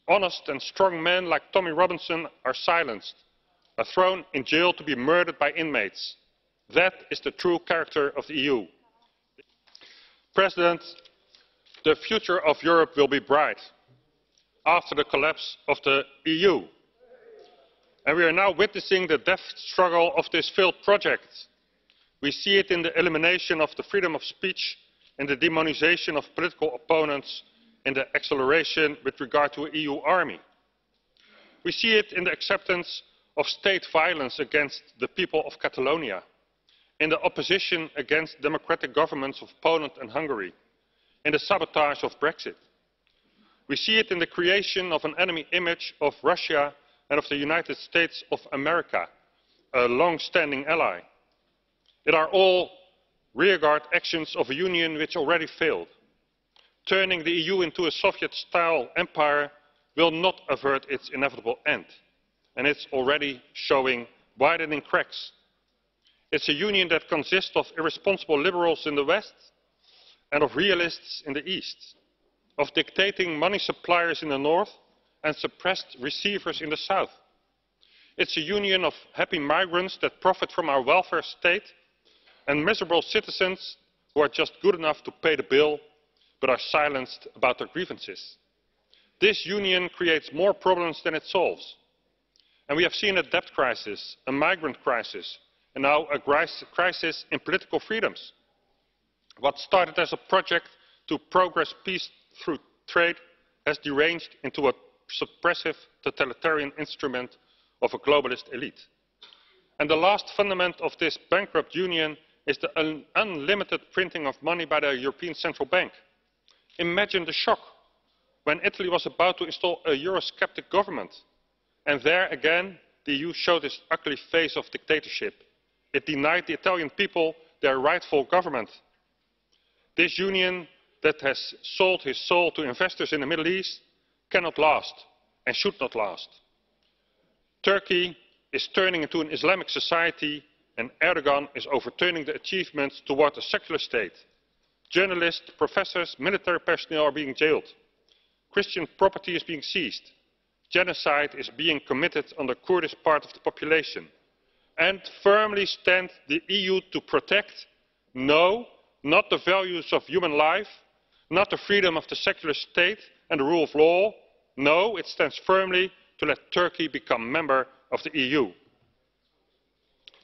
Honest and strong men like Tommy Robinson are silenced, are thrown in jail to be murdered by inmates. That is the true character of the EU. President, the future of Europe will be bright after the collapse of the EU. And we are now witnessing the death struggle of this failed project. We see it in the elimination of the freedom of speech, in the demonization of political opponents, in the acceleration with regard to an EU army. We see it in the acceptance of state violence against the people of Catalonia, in the opposition against democratic governments of Poland and Hungary, in the sabotage of Brexit. We see it in the creation of an enemy image of Russia and of the United States of America, a long-standing ally. It are all rearguard actions of a union which already failed. Turning the EU into a Soviet-style empire will not avert its inevitable end, and it's already showing widening cracks. It's a union that consists of irresponsible liberals in the West and of realists in the East, of dictating money suppliers in the North and suppressed receivers in the South. It's a union of happy migrants that profit from our welfare state and miserable citizens who are just good enough to pay the bill but are silenced about their grievances. This union creates more problems than it solves. And we have seen a debt crisis, a migrant crisis, and now a crisis in political freedoms. What started as a project to progress peace through trade has deranged into a suppressive totalitarian instrument of a globalist elite. And the last fundament of this bankrupt union is the unlimited printing of money by the European Central Bank. Imagine the shock when Italy was about to install a Eurosceptic government. And there again, the EU showed its ugly face of dictatorship. It denied the Italian people their rightful government. This union that has sold his soul to investors in the Middle East cannot last and should not last. Turkey is turning into an Islamic society, and Erdogan is overturning the achievements toward a secular state. Journalists, professors, military personnel are being jailed. Christian property is being seized. Genocide is being committed on the Kurdish part of the population. And firmly stand the EU to protect? No, not the values of human life, not the freedom of the secular state and the rule of law. No, it stands firmly to let Turkey become a member of the EU.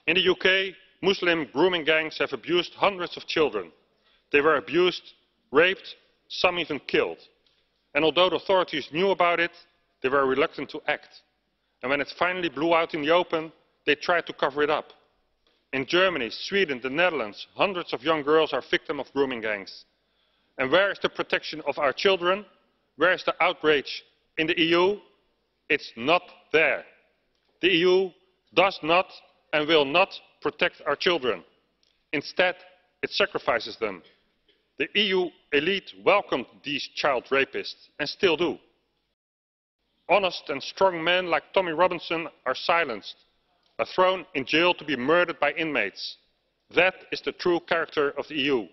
In the UK, Muslim grooming gangs have abused hundreds of children. They were abused, raped, some even killed. And although the authorities knew about it, they were reluctant to act. And when it finally blew out in the open, they tried to cover it up. In Germany, Sweden, the Netherlands, hundreds of young girls are victims of grooming gangs. And where is the protection of our children? Where is the outrage in the EU? It's not there. The EU does not and will not protect our children. Instead, it sacrifices them. The EU elite welcomed these child rapists and still do. Honest and strong men like Tommy Robinson are silenced, are thrown in jail to be murdered by inmates. That is the true character of the EU.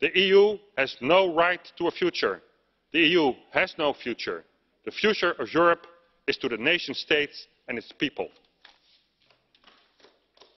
The EU has no right to a future. The EU has no future. The future of Europe is to the nation states and its people.